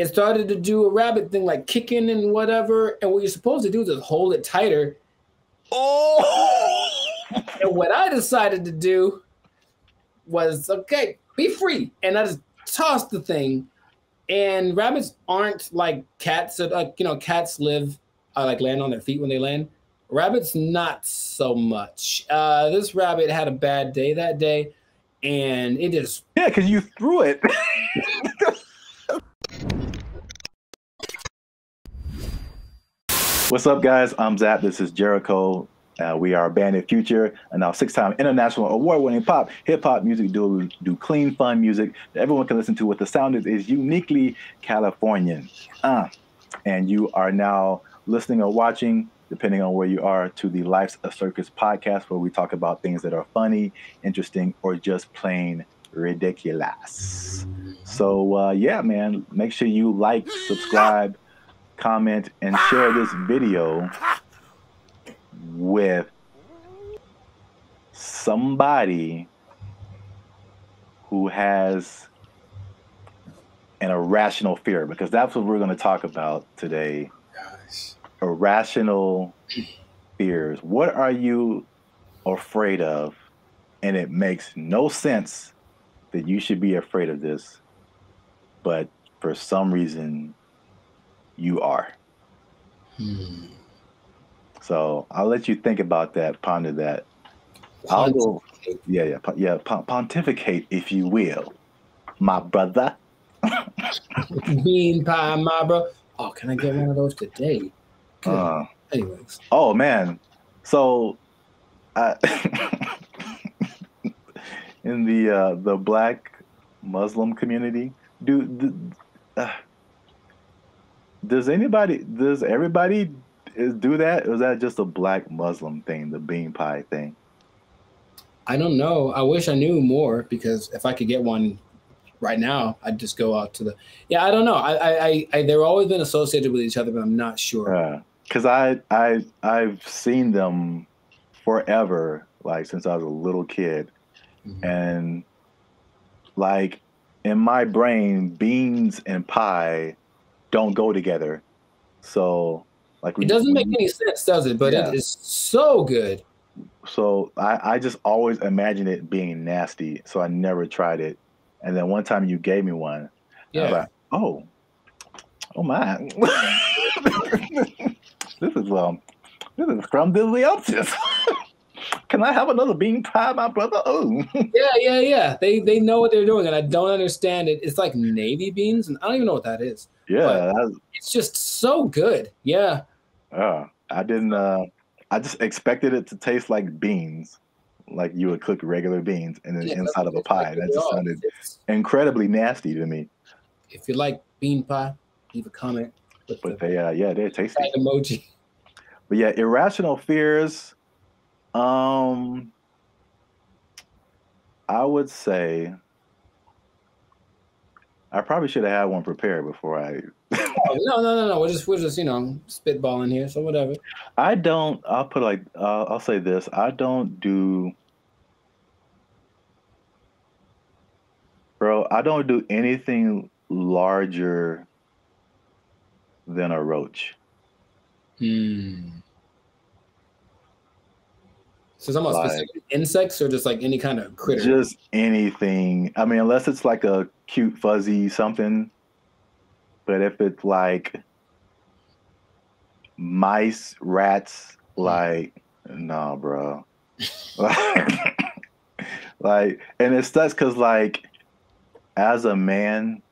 it started to do a rabbit thing, like kicking and whatever. And what you're supposed to do is just hold it tighter. Oh! And what I decided to do was, okay, be free. And I just tossed the thing. And rabbits aren't like cats. So, like, you know, cats live, like land on their feet when they land. Rabbits, not so much. This rabbit had a bad day that day. And it just... Yeah, because you threw it. What's up, guys? I'm Zap. This is Jericho. We are a band in Future, and now 6-time international award-winning pop, hip-hop music duo. We do clean, fun music that everyone can listen to. What the sound is uniquely Californian. And you are now listening or watching, depending on where you are, to the Life's a Circus podcast, where we talk about things that are funny, interesting, or just plain ridiculous. So, yeah, man, make sure you like, subscribe, comment, and share this video with somebody who has an irrational fear, because that's what we're going to talk about today. Gosh. Irrational fears. What are you afraid of? And it makes no sense that you should be afraid of this, but for some reason you are. So I'll let you think about that, ponder that. I'll go, pontificate, if you will, my brother. Bean pie, my bro. Oh, can I get one of those today? Anyways. Oh man, so in the Black Muslim community, does everybody do that? Or is that just a Black Muslim thing, the bean pie thing? I don't know. I wish I knew more, because if I could get one right now, I'd just go out to the... Yeah, I don't know. They're always been associated with each other, but I'm not sure. Because I've seen them forever, like since I was a little kid. Mm-hmm. And like in my brain, beans and pie don't go together. So like it doesn't make any sense, does it? But it is so good. So I just always imagined it being nasty, so I never tried it. And then one time you gave me one. Yeah. I was like, oh my. This is from Delicious. Can I have another bean pie, my brother? Oh. Yeah. They know what they're doing, and I don't understand it. It's like navy beans, and I don't even know what that is. Yeah. It's just so good. Yeah. I didn't I just expected it to taste like beans, like you would cook regular beans and then inside of a pie. That just sounded incredibly nasty to me. If you like bean pie, leave a comment. But they're tasty. Emoji. But yeah, irrational fears. I would say I probably should have had one prepared before I. No. We're just spitballing here. So whatever. I'll say this. I don't do anything larger than a roach. So it's almost specific insects, or just like any kind of critter? Just anything. I mean, unless it's like a cute, fuzzy something. But if it's like mice, rats, like, no, bro. And it sucks because, like, as a man,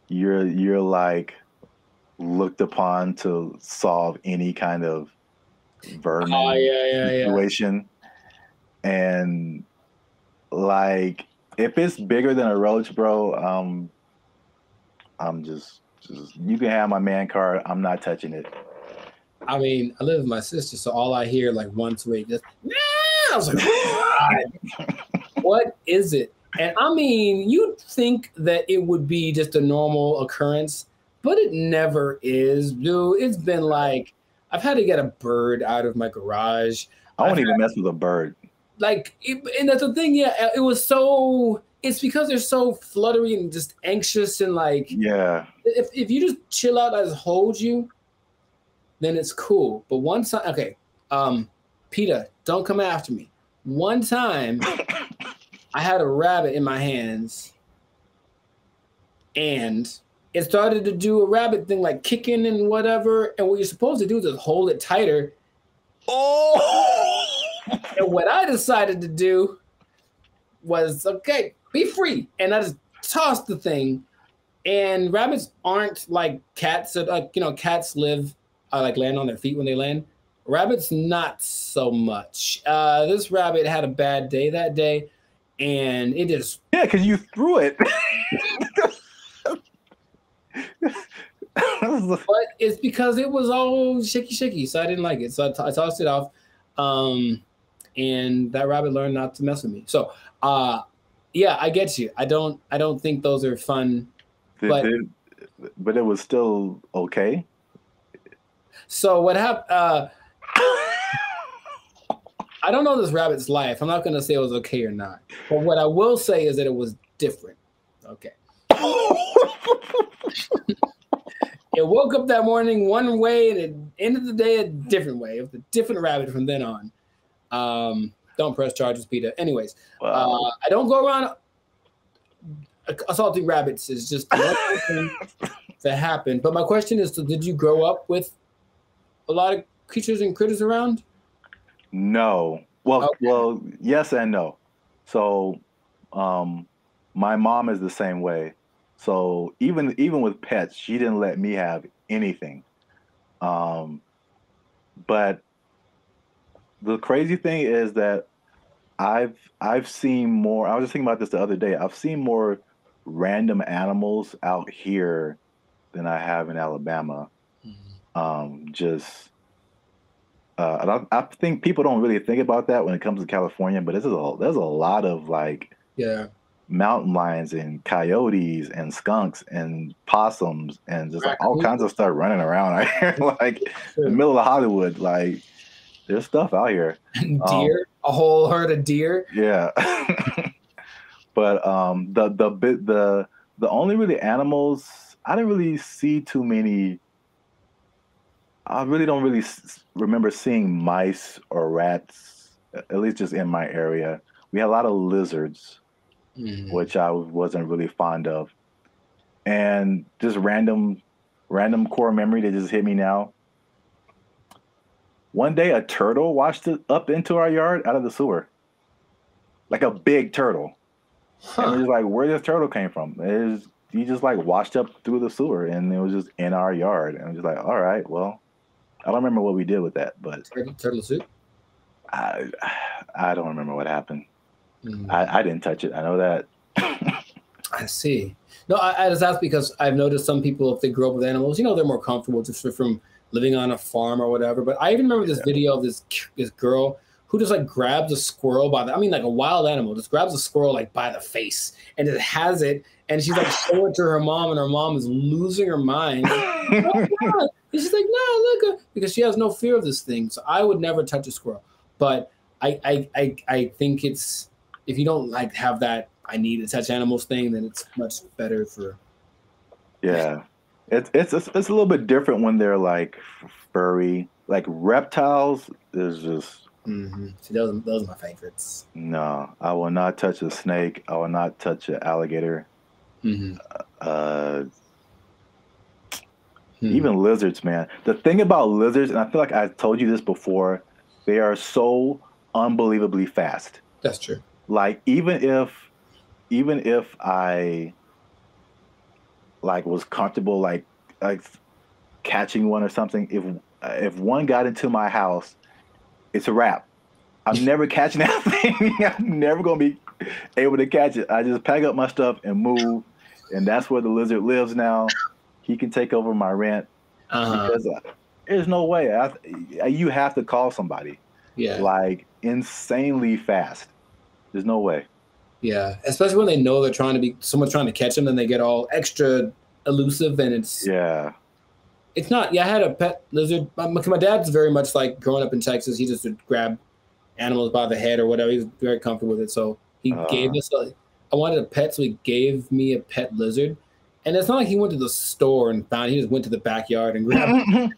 you're like looked upon to solve any kind of vermin situation. And like, if it's bigger than a roach, bro, I'm just you can have my man card. I'm not touching it. I mean, I live with my sister, so all I hear like once a week, just I was like, God, what is it? And I mean, you'd think that it would be just a normal occurrence, but it never is, dude. It's been like, I've had to get a bird out of my garage. I won't even mess with a bird. Like, and that's the thing, it it's because they're so fluttery and just anxious and like, Yeah. If you just chill out, I just hold you, then it's cool. But one time, okay, PETA, don't come after me. One time, I had a rabbit in my hands, and it started to do a rabbit thing, like kicking and whatever. And what you're supposed to do is just hold it tighter. Oh. And what I decided to do was, okay, be free. And I just tossed the thing. And rabbits aren't like cats. Like, you know, cats live, like land on their feet when they land. Rabbits, not so much. This rabbit had a bad day that day, and it just... Yeah, because you threw it. But it's because it was all shaky, so I didn't like it. So I tossed it off, and that rabbit learned not to mess with me. So, yeah, I get you. I don't think those are fun. But it was still okay. So what happened? I don't know this rabbit's life. I'm not going to say it was okay or not. But what I will say is that it was different. Okay. It woke up that morning one way and it ended the day a different way. It was a different rabbit from then on. Don't press charges, PETA. Anyways, wow. I don't go around assaulting rabbits. Is just one thing that happened. But my question is, so did you grow up with a lot of creatures and critters around? No. Well, okay. Well, yes and no. So, my mom is the same way. So even with pets, she didn't let me have anything. But the crazy thing is that I've seen more. I was just thinking about this the other day. I've seen more random animals out here than I have in Alabama. I think people don't really think about that when it comes to California, but there's a lot of like mountain lions and coyotes and skunks and possums and just like all kinds of stuff running around out here, like in the middle of Hollywood. Like there's stuff out here. Deer, a whole herd of deer. Yeah. But the only really animals, I didn't really see too many. I really don't really remember seeing mice or rats, at least just in my area. We had a lot of lizards, which I wasn't really fond of. And just random core memory that just hit me now. One day a turtle washed up into our yard out of the sewer. Like a big turtle. And it was like, where this turtle came from? He just like washed up through the sewer and it was just in our yard. And I was just like, all right, well, I don't remember what we did with that, but turtle soup. I don't remember what happened. I didn't touch it. I know that. I see. No, I just asked because I've noticed some people, if they grow up with animals, they're more comfortable just from living on a farm or whatever. But I even remember this video of this girl who just like grabs a squirrel like a wild animal, just grabs a squirrel like by the face and just has it. And she's like showing it to her mom, and her mom is losing her mind. And she's like, no, look, because she has no fear of this thing. So I would never touch a squirrel. But I think it's, if you don't like have that I need to touch animals thing, then it's much better for. Yeah, it's a little bit different when they're like furry, like reptiles. There's just. See, those are my favorites. No, I will not touch a snake. I will not touch an alligator. Even lizards, man. The thing about lizards, and I feel like I told you this before, they are so unbelievably fast. That's true. Like even if I like was comfortable like catching one or something, if one got into my house, it's a wrap. I'm never catching that thing. I'm never gonna be able to catch it. I just pack up my stuff and move, and that's where the lizard lives now. He can take over my rent because there's no way. You have to call somebody. Yeah, like insanely fast. There's no way. Yeah, especially when they know someone's trying to catch them, then they get all extra elusive, and it's not. Yeah, I had a pet lizard. My dad's very much like growing up in Texas. He just would grab animals by the head or whatever. He was very comfortable with it, so he gave us I wanted a pet, so he gave me a pet lizard. And it's not like he went to the store and found it. He just went to the backyard and grabbed it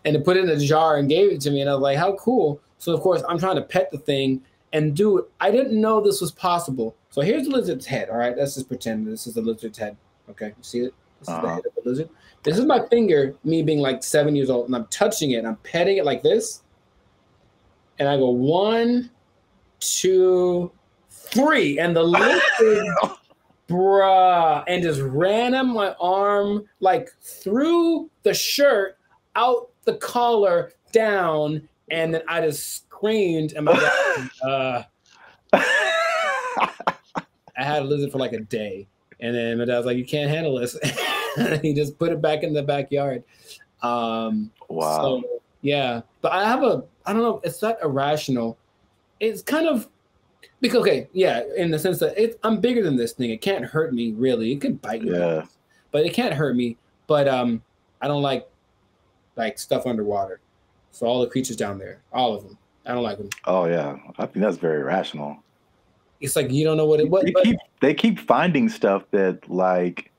and put it in a jar and gave it to me. And I was like, how cool. So, of course, I'm trying to pet the thing. And, dude, I didn't know this was possible. So here's the lizard's head, all right? Let's just pretend this is the lizard's head. Okay, you see it? This is the head of the lizard. This is my finger, me being like 7 years old, and I'm touching it, and I'm petting it like this. And I go 1, 2, 3, and the lizard, bruh, and just ran up my arm, like through the shirt, out the collar, down, and then I just screamed, and my dad, I had a lizard for like a day, and then my dad was like, "You can't handle this." And he just put it back in the backyard. Wow. So, yeah, but I don't know, it's not irrational. It's kind of, because, okay, yeah, in the sense that I'm bigger than this thing. It can't hurt me, really. It could bite me, but it can't hurt me. But I don't like stuff underwater. So all the creatures down there, all of them, I don't like them. Oh yeah, I think that's very rational. It's like you don't know what they keep finding stuff that, like,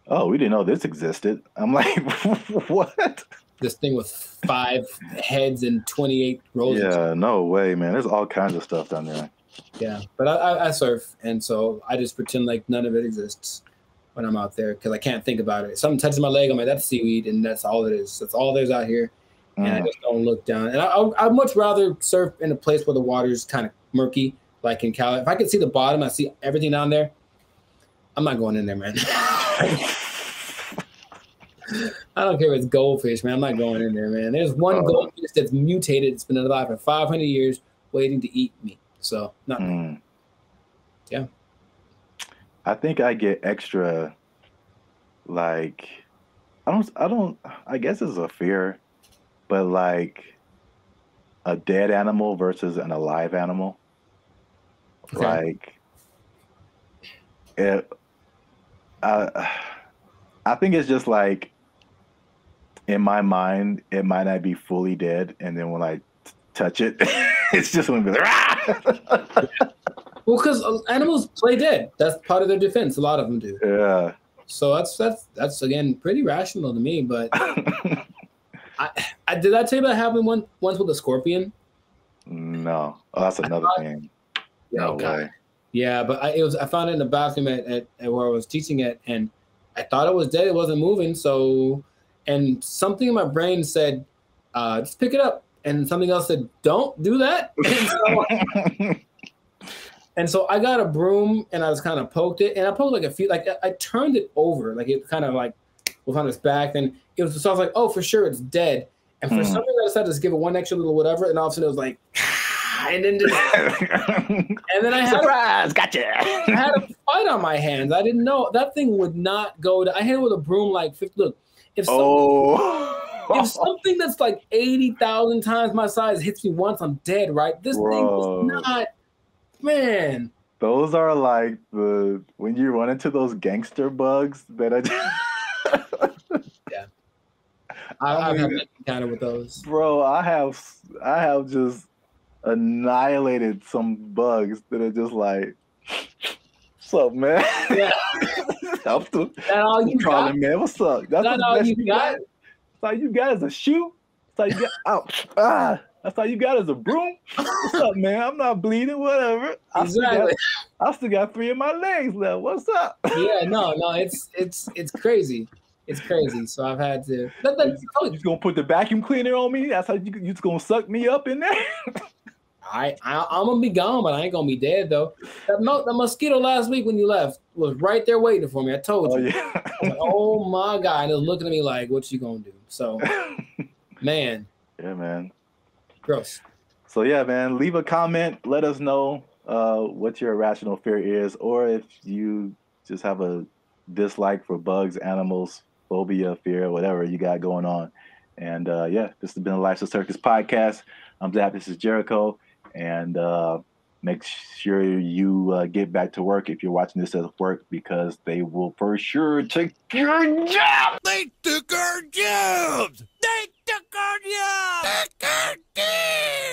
oh, we didn't know this existed. I'm like, what? This thing with 5 heads and 28 rows. Yeah, no way, man. There's all kinds of stuff down there. Yeah, but I surf, and so I just pretend like none of it exists when I'm out there because I can't think about it. If something touches my leg, I'm like, that's seaweed, and that's all it is. That's all there's out here, and I just don't look down. And I'd much rather surf in a place where the water's kind of murky, like in Cali. If I could see the bottom, I see everything down there, I'm not going in there, man. I don't care if it's goldfish, man. I'm not going in there, man. There's one goldfish that's mutated. It's been alive for 500 years waiting to eat me. So, not yeah. I think I get extra, like, I guess it's a fear, but like a dead animal versus an alive animal. Okay. Like, I think it's just like, in my mind, it might not be fully dead, and then when I touch it, it's just going to be like, well, because animals play dead. That's part of their defense. A lot of them do. Yeah. So that's again pretty rational to me. But I did I tell you about having one once with a scorpion? No. Oh, that's another thing. No way. Yeah, but I found it in the bathroom at where I was teaching at, and I thought it was dead. It wasn't moving. So, and something in my brain said, just pick it up. And something else said, don't do that. And so I got a broom and I just kind of poked it. And I poked like a few, like I turned it over. Like it kind of like was on its back. And it was, so I was like, oh, for sure it's dead. And for some reason I decided to just give it one extra little whatever. And all of a sudden it was like, and then and then I had surprise, gotcha. I had a fight on my hands. I didn't know that thing would not go to, I hit it with a broom like 50. Look, if something that's like 80,000 times my size hits me once, I'm dead, right? This thing was not, man. Those are like when you run into those gangster bugs that yeah. I've had that encounter with those. Bro, I have just annihilated some bugs that are just like, what's up, man? Yeah. That all you got, man? What's up? That's all you got? That's all you got is a shoe? That's all you got? That's all you got is a broom? What's up, man? I'm not bleeding, whatever. Exactly. I still got 3 of my legs left. What's up? Yeah, no, it's crazy. It's crazy. So I've had to. You just gonna put the vacuum cleaner on me? That's how you just gonna suck me up in there? I'm gonna be gone, but I ain't gonna be dead though. That mosquito last week when you left was right there waiting for me. I told you. Yeah. I was like, oh my God, and it was looking at me like, "What you gonna do?" So, man. Yeah, man. Gross. So yeah, man. Leave a comment. Let us know what your irrational fear is, or if you just have a dislike for bugs, animals, phobia, fear, whatever you got going on. And yeah, this has been the Life's a Circus podcast. I'm Zap. This is Jericho. And make sure you get back to work if you're watching this at work, because they will for sure take your job. They took our jobs. They took our jobs. Took our jobs.